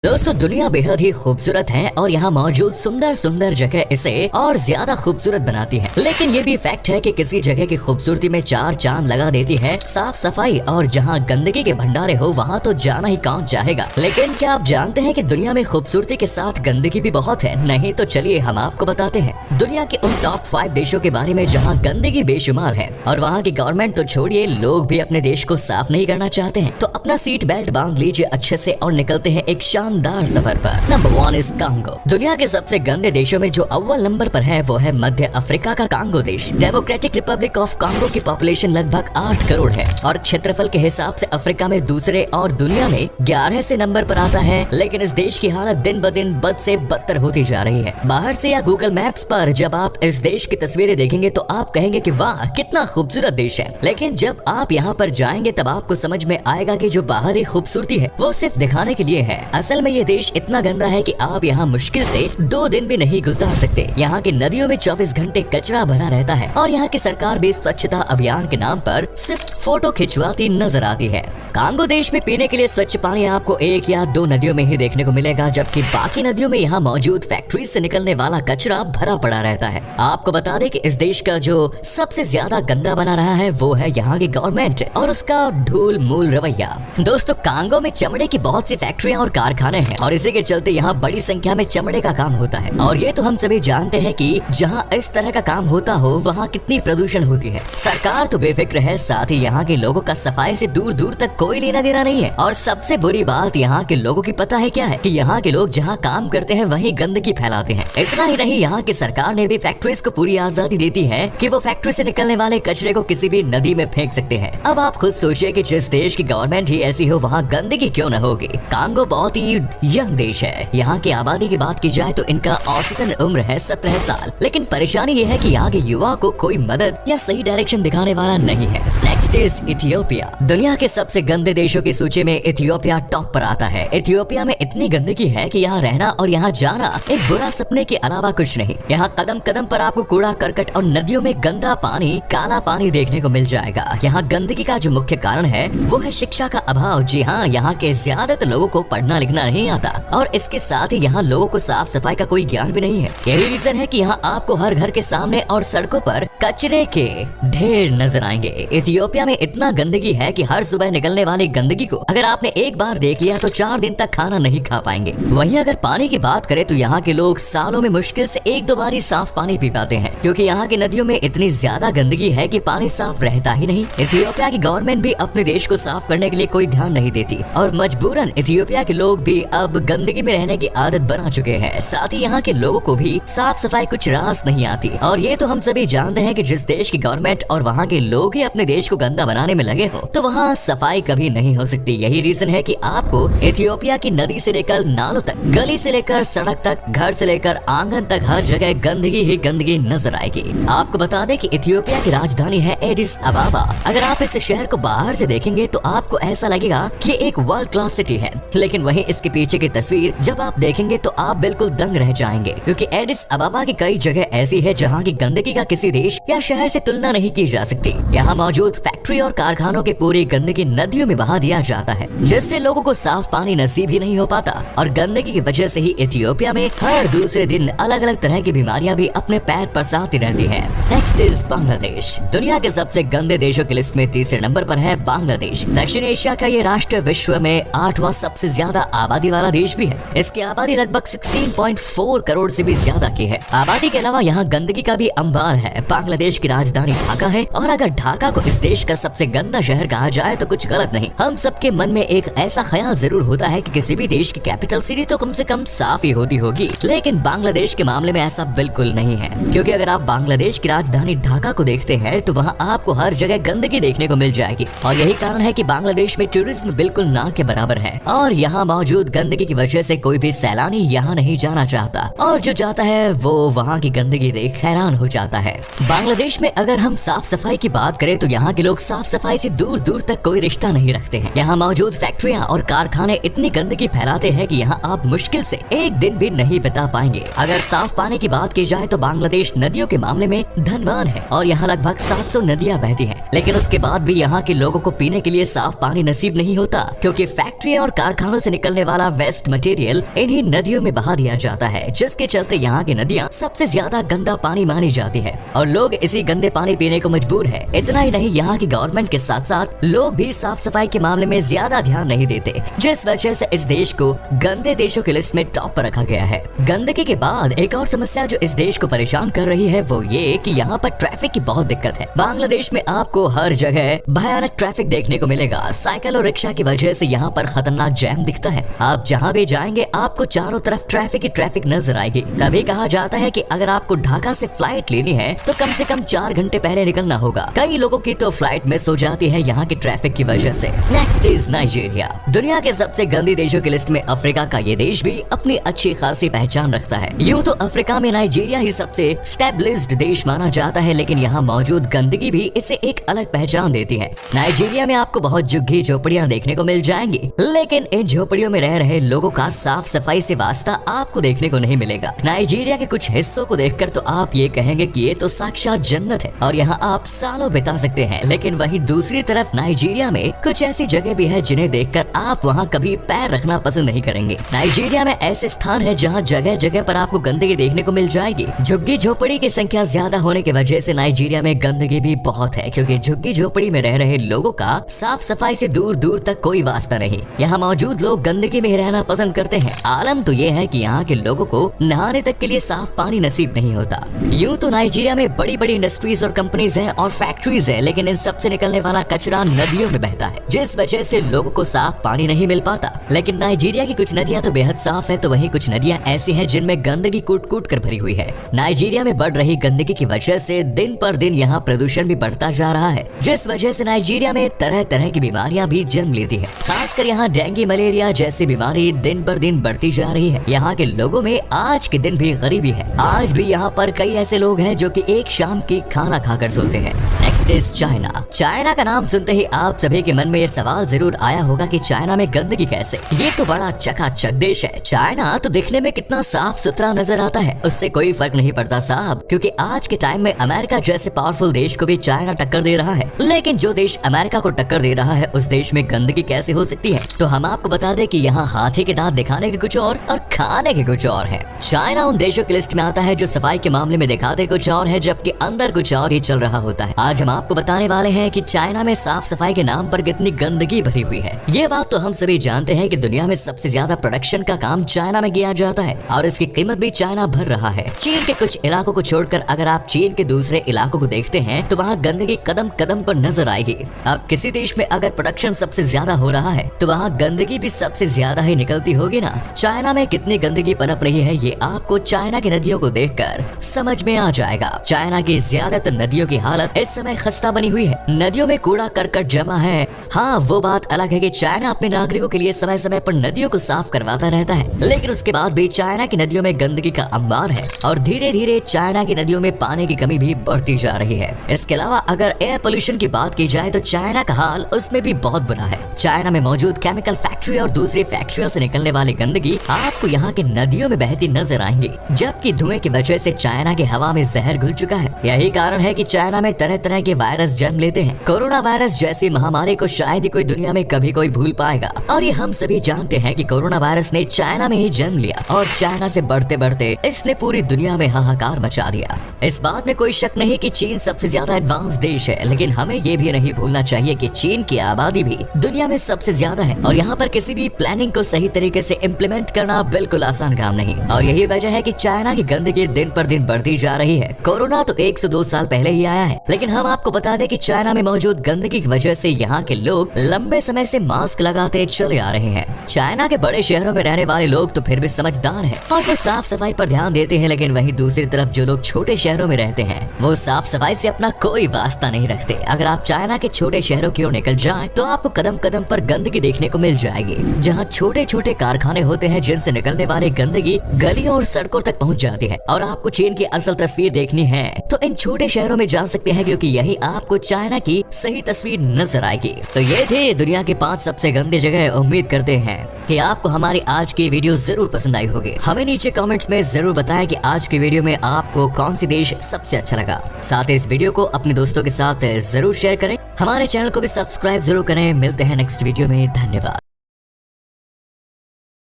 दोस्तों दुनिया बेहद ही खूबसूरत है और यहाँ मौजूद सुंदर सुंदर जगह इसे और ज्यादा खूबसूरत बनाती है। लेकिन ये भी फैक्ट है कि किसी जगह की खूबसूरती में चार चांद लगा देती है साफ सफाई, और जहाँ गंदगी के भंडारे हो वहाँ तो जाना ही कौन चाहेगा। लेकिन क्या आप जानते हैं कि दुनिया में खूबसूरती के साथ गंदगी भी बहुत है? नहीं तो चलिए हम आपको बताते हैं दुनिया के उन टॉप 5 देशों के बारे में जहाँ गंदगी बेशुमार है और वहाँ की गवर्नमेंट तो छोड़िए, लोग भी अपने देश को साफ नहीं करना चाहते हैं। तो अपना सीट बेल्ट बांध लीजिए अच्छे से और निकलते हैं एक शानदार सफर पर। Number 1 is Congo. दुनिया के सबसे गंदे देशों में जो अव्वल नंबर पर है वो है मध्य अफ्रीका का कांगो देश। डेमोक्रेटिक रिपब्लिक ऑफ कांगो की पॉपुलेशन लगभग 8 करोड़ है और क्षेत्रफल के हिसाब से अफ्रीका में दूसरे और दुनिया में 11 से नंबर पर आता है। लेकिन इस देश की हालत दिन ब दिन बद से बदतर होती जा रही है। बाहर से या गूगल मैप्स पर जब आप इस देश की तस्वीरें देखेंगे तो आप कहेंगे कि वाह कितना खूबसूरत देश है। लेकिन जब आप यहाँ पर जाएंगे तब आपको समझ में आएगा कि जो बाहरी खूबसूरती है वो सिर्फ दिखाने के लिए है। असल में ये देश इतना गंदा है कि आप यहाँ मुश्किल से 2 दिन भी नहीं गुजार सकते। यहाँ की नदियों में 24 घंटे कचरा भरा रहता है और यहाँ की सरकार भी स्वच्छता अभियान के नाम पर सिर्फ फोटो खिंचवाती नजर आती है। कांगो देश में पीने के लिए स्वच्छ पानी आपको 1 या 2 नदियों में ही देखने को मिलेगा, जबकि बाकी नदियों में यहाँ मौजूद फैक्ट्री से निकलने वाला कचरा भरा पड़ा रहता है। आपको बता दें कि इस देश का जो सबसे ज्यादा गंदा बना रहा है वो है यहाँ की गवर्नमेंट और उसका ढूल मूल रवैया। दोस्तों कांगो में चमड़े की बहुत सी फैक्ट्रियां और कारखाने हैं और इसी के चलते यहाँ बड़ी संख्या में चमड़े का काम होता है। और ये तो हम सभी जानते हैं कि जहाँ इस तरह का काम होता हो वहाँ कितनी प्रदूषण होती है। सरकार तो बेफिक्र है, साथ ही यहाँ के लोगों का सफाई से दूर दूर तक कोई लेना देना नहीं है। और सबसे बुरी बात यहाँ के लोगों की पता है क्या है कि यहाँ के लोग जहाँ काम करते हैं वहीं गंदगी फैलाते हैं। इतना ही नहीं, यहाँ की सरकार ने भी फैक्ट्रीज को पूरी आजादी देती है कि वो फैक्ट्री से निकलने वाले कचरे को किसी भी नदी में फेंक सकते हैं। अब आप खुद सोचिए कि जिस देश की गवर्नमेंट ही ऐसी हो वहाँ गंदगी क्यों न होगी। कांगो बहुत ही यंग देश है। यहाँ की आबादी की बात की जाए तो इनका औसतन उम्र है 17 साल। लेकिन परेशानी ये है कि यहाँ के युवा को कोई मदद या सही डायरेक्शन दिखाने वाला नहीं है। Next is Ethiopia. दुनिया के सबसे गंदे देशों की सूची में इथियोपिया टॉप पर आता है। इथियोपिया में इतनी गंदगी है कि यहाँ रहना और यहाँ जाना एक बुरा सपने के अलावा कुछ नहीं। यहाँ कदम कदम पर आपको कूड़ा करकट और नदियों में गंदा पानी, काला पानी देखने को मिल जाएगा। यहाँ गंदगी का जो मुख्य कारण है वो है शिक्षा का अभाव। जी हाँ, यहाँ के ज्यादातर लोगों को पढ़ना लिखना नहीं आता और इसके साथ ही यहाँ लोगों को साफ सफाई का कोई ज्ञान भी नहीं है। यही रीजन है कि यहाँ आपको हर घर के सामने और सड़कों पर कचरे के ढेर नजर आएंगे। इथियोपिया में इतना गंदगी है कि हर सुबह निकलने वाली गंदगी को अगर आपने एक बार देख लिया तो 4 दिन तक खाना नहीं खा पाएंगे। वहीं अगर पानी की बात करें तो यहाँ के लोग सालों में मुश्किल से 1-2 बार ही साफ पानी पी पाते हैं, क्योंकि यहाँ की नदियों में इतनी ज्यादा गंदगी है कि पानी साफ रहता ही नहीं। इथियोपिया की गवर्नमेंट भी अपने देश को साफ करने के लिए कोई ध्यान नहीं देती और मजबूरन इथियोपिया के लोग भी अब गंदगी में रहने की आदत बना चुके हैं। साथ ही यहाँ के लोगों को भी साफ सफाई कुछ रास नहीं आती। और ये तो हम सभी जानते हैं कि जिस देश की गवर्नमेंट और वहाँ के लोग ही अपने देश को गंदा बनाने में लगे हो तो वहाँ सफाई कभी नहीं हो सकती। यही रीजन है कि आपको इथियोपिया की नदी से लेकर नालों तक, गली से लेकर सड़क तक, घर से लेकर आंगन तक हर जगह गंदगी ही गंदगी नजर आएगी। आपको बता दें कि इथियोपिया की राजधानी है एडिस अबाबा। अगर आप इस शहर को बाहर से देखेंगे तो आपको ऐसा लगेगा कि एक वर्ल्ड क्लास सिटी है, लेकिन वहीं इसके पीछे की तस्वीर जब आप देखेंगे तो आप बिल्कुल दंग रह जाएंगे, क्योंकि एडिस अबाबा की कई जगह ऐसी है जहाँ की गंदगी का किसी देश या शहर से तुलना नहीं की जा सकती। यहाँ मौजूद फैक्ट्री और कारखानों की पूरी गंदगी नदियों में बहा दिया जाता है, जिससे लोगों को साफ पानी नसीब ही नहीं हो पाता। और गंदगी की वजह से ही इथियोपिया में हर दूसरे दिन अलग अलग तरह की बीमारियां भी अपने पैर पसारती रहती है। Next is Bangladesh. दुनिया के सबसे गंदे देशों की लिस्ट में तीसरे नंबर पर है बांग्लादेश। दक्षिण एशिया का ये राष्ट्र विश्व में 8वां सबसे ज्यादा आबादी वाला देश भी है। इसकी आबादी लगभग 16.4 करोड़ से भी ज्यादा की है। आबादी के अलावा यहाँ गंदगी का भी अंबार है। बांग्लादेश की राजधानी ढाका है और अगर ढाका को इस देश का सबसे गंदा शहर कहा जाए तो कुछ गलत नहीं। हम सबके मन में एक ऐसा ख्याल जरूर होता है कि किसी भी देश की कैपिटल सिटी तो कम से कम साफ ही होती होगी, लेकिन बांग्लादेश के मामले में ऐसा बिल्कुल नहीं है। क्योंकि अगर आप बांग्लादेश की राजधानी ढाका को देखते हैं तो वहाँ आपको हर जगह गंदगी देखने को मिल जाएगी और यही कारण है कि बांग्लादेश में टूरिज्म बिल्कुल ना के बराबर है और यहाँ मौजूद गंदगी की वजह से कोई भी सैलानी यहाँ नहीं जाना चाहता और जो जाता है वो वहाँ की गंदगी देख हैरान हो जाता है। बांग्लादेश में अगर हम साफ सफाई की बात करें तो यहाँ के लोग साफ सफाई से दूर दूर तक कोई रिश्ता नहीं रखते हैं। यहाँ मौजूद फैक्ट्रियाँ और कारखाने इतनी गंदगी फैलाते हैं कि यहाँ आप मुश्किल से एक दिन भी नहीं बिता पाएंगे। अगर साफ पानी की बात की जाए तो बांग्लादेश नदियों के मामले में धनवान है और यहाँ लगभग 700 नदियाँ बहती हैं। लेकिन उसके बाद भी यहाँ के लोगों को पीने के लिए साफ पानी नसीब नहीं होता, क्योंकि फैक्ट्री और कारखानों से निकलने वाला वेस्ट मटेरियल इन्हीं नदियों में बहा दिया जाता है, जिसके चलते यहाँ की नदियाँ सबसे ज्यादा गंदा पानी मानी जाती है और लोग इसी गंदे पानी पीने को मजबूर है। इतना ही नहीं, यहाँ की गवर्नमेंट के साथ साथ लोग भी साफ सफाई के मामले में ज्यादा ध्यान नहीं देते, जिस वजह से इस देश को गंदे देशों की लिस्ट में टॉप पर रखा गया है। गंदगी के बाद एक और समस्या जो इस देश को परेशान कर रही है वो ये कि यहाँ पर ट्रैफिक की बहुत दिक्कत है। बांग्लादेश में आपको हर जगह भयानक ट्रैफिक देखने को मिलेगा। साइकिल और रिक्शा की वजह से यहाँ पर खतरनाक जैम दिखता है। आप जहाँ भी जाएंगे आपको चारों तरफ ट्रैफिक ही ट्रैफिक नजर आएगी। तभी कहा जाता है कि अगर आपको ढाका से फ्लाइट लेनी है तो कम से कम 4 घंटे पहले निकलना होगा। कई लोगों की तो फ्लाइट मिस हो जाती है यहाँ की ट्रैफिक की वजह से। Next is Nigeria. दुनिया के सबसे गंदी देशों की लिस्ट में अफ्रीका का ये देश भी अपनी अच्छी खासी पहचान रखता है। यूँ तो अफ्रीका में नाइजीरिया ही सबसे स्टेबलिश्ड देश माना जाता है, लेकिन यहाँ मौजूद गंदगी भी इसे एक अलग पहचान देती है। नाइजीरिया में आपको बहुत झुग्गी झोपड़ियाँ देखने को मिल जाएंगी, लेकिन इन झोपड़ियों में रह रहे लोगों का साफ सफाई से वास्ता आपको देखने को नहीं मिलेगा। नाइजीरिया के कुछ हिस्सों को देखकर तो आप ये कहेंगे कि ये तो साक्षात जन्नत है और यहाँ आप सालों बिता सकते हैं, लेकिन वहीं दूसरी तरफ नाइजीरिया में कुछ ऐसी जगह भी है जिन्हें देखकर आप वहाँ कभी पैर रखना पसंद नहीं करेंगे। नाइजीरिया में ऐसे स्थान है जहाँ जगह जगह पर आपको गंदगी देखने को मिल जाएगी। झुग्गी झोपड़ी की संख्या ज्यादा होने की वजह से नाइजीरिया में गंदगी भी बहुत है, क्योंकि झुग्गी झोपड़ी में रह रहे लोगों का साफ सफाई से दूर दूर तक कोई वास्ता नहीं। यहाँ मौजूद लोग गंदगी में रहना पसंद करते हैं। आलम तो ये है कि यहाँ के लोगों को नहाने तक के लिए साफ पानी नसीब नहीं होता। यूँ तो नाइजीरिया में बड़ी बड़ी इंडस्ट्रीज और कंपनीज हैं और फैक्ट्रीज हैं, लेकिन इन सब से निकलने वाला कचरा नदियों में बहता है, जिस वजह से लोगों को साफ पानी नहीं मिल पाता। लेकिन नाइजीरिया की कुछ नदियाँ तो बेहद साफ है, तो वहीं कुछ नदियाँ ऐसी हैं जिनमें गंदगी कूट कूट कर भरी हुई है। नाइजीरिया में बढ़ रही गंदगी की वजह से दिन पर दिन यहाँ प्रदूषण भी बढ़ता जा रहा है, जिस वजह से नाइजीरिया में तरह तरह की बीमारियां भी जन्म लेती है। खासकर यहाँ डेंगू मलेरिया जैसी बीमारी दिन पर दिन बढ़ती जा रही है। यहाँ के लोगों में आज के दिन भी गरीबी है। आज भी यहाँ पर कई ऐसे लोग हैं जो कि एक शाम की खाना खाकर सोते हैं। Next is China. चाइना का नाम सुनते ही आप सभी के मन में ये सवाल जरूर आया होगा कि चाइना में गंदगी कैसे। ये तो बड़ा चकाचक देश है। चाइना तो दिखने में कितना साफ सुथरा नजर आता है, उससे कोई फर्क नहीं पड़ता साहब, क्योंकि आज के टाइम में अमेरिका जैसे पावरफुल देश को भी चाइना टक्कर दे रहा है। लेकिन जो देश अमेरिका को टक्कर दे रहा है उस देश में गंदगी कैसे हो सकती है? तो हम आपको बता दें कि यहाँ हाथी के दांत दिखाने के कुछ और खाने के कुछ और है। चाइना उन देशों की लिस्ट में आता है जो सफाई के मामले में दिखाते कुछ और है, जबकि अंदर कुछ और ही चल रहा होता है। आज हम आपको बताने वाले हैं कि चाइना में साफ सफाई के नाम पर कितनी गंदगी भरी हुई है। ये बात तो हम सभी जानते हैं कि दुनिया में सबसे ज्यादा प्रोडक्शन का काम चाइना में किया जाता है और इसकी कीमत भी चाइना भर रहा है। चीन के कुछ इलाकों को छोड़कर अगर आप चीन के दूसरे इलाकों को देखते हैं तो वहाँ गंदगी कदम कदम पर नजर आएगी। अब किसी देश में अगर प्रोडक्शन सबसे ज्यादा हो रहा है तो वहाँ गंदगी भी सबसे ज्यादा ही निकलती होगी ना। चाइना में कितनी गंदगी पनप रही है ये आपको चाइना की नदियों को देखकर समझ में आ जाएगा। चाइना की ज्यादातर नदियों की हालत इस समय खस्ता बनी हुई है। नदियों में कूड़ा करकट जमा है। हाँ, वो बात अलग है कि चाइना अपने नागरिकों के लिए समय समय पर नदियों को साफ करवाता रहता है, लेकिन उसके बाद भी चाइना की नदियों में गंदगी का अंबार है और धीरे धीरे चाइना की नदियों में पानी की कमी भी बढ़ती जा रही है। इसके अलावा अगर एयर पोल्यूशन की बात की जाए तो चाइना का हाल उसमें भी बहुत बुरा है। चाइना में मौजूद केमिकल फैक्ट्री और दूसरी फैक्ट्रियों से निकलने वाली गंदगी आपको यहाँ की नदियों में बहती नजर आएंगी, जबकि धुएं की वजह से चाइना की हवा में जहर घुल चुका है। यही कारण है कि चाइना में तरह तरह के वायरस जन्म लेते हैं। कोरोना वायरस जैसी महामारी को शायद ही कोई दुनिया में कभी कोई भूल पाएगा और ये हम सभी जानते हैं कि कोरोना वायरस ने चाइना में ही जन्म लिया और चाइना से बढ़ते बढ़ते इसने पूरी दुनिया में हाहाकार मचा दिया। इस बात में कोई शक नहीं कि चीन सबसे ज्यादा एडवांस देश है, लेकिन हमें ये भी नहीं भूलना चाहिए कि चीन की आबादी भी दुनिया में सबसे ज्यादा है और यहाँ पर किसी भी प्लानिंग को सही तरीके से इम्प्लीमेंट करना बिल्कुल आसान काम नहीं। और यही वजह है कि चाइना की गंदगी दिन पर दिन बढ़ती जा रही है। कोरोना तो 102 साल पहले ही आया है, लेकिन हम आपको बता दें कि चाइना में मौजूद गंदगी की वजह से यहाँ के लोग लंबे समय से मास्क लगाते चले आ रहे हैं। चाइना के बड़े शहरों में रहने वाले लोग तो फिर भी समझदार हैं और वो साफ सफाई पर ध्यान देते हैं, लेकिन वहीं दूसरी तरफ जो लोग छोटे शहरों में रहते हैं वो साफ सफाई से अपना कोई वास्ता नहीं रखते। अगर आप चाइना के छोटे शहरों की ओर निकल जाएं तो आपको कदम कदम पर गंदगी देखने को मिल जाएगी, जहाँ छोटे छोटे कारखाने होते हैं जिनसे निकलने वाली गंदगी गलियों और सड़कों तक पहुँच जाती है। और आपको चीन की असल तस्वीर देखनी है तो इन छोटे शहरों में जा सकते हैं, क्योंकि यही आपको चाइना की सही तस्वीर नजर आएगी। तो ये थे दुनिया के 5 सबसे गंदे जगह। उम्मीद करते हैं कि आपको हमारी आज की वीडियो जरूर पसंद आई होगी। हमें नीचे कमेंट्स में जरूर बताएं कि आज की वीडियो में आपको कौन सी देश सबसे अच्छा लगा। साथ ही इस वीडियो को अपने दोस्तों के साथ जरूर शेयर करें। हमारे चैनल को भी सब्सक्राइब जरूर करें। मिलते हैं नेक्स्ट वीडियो में। धन्यवाद।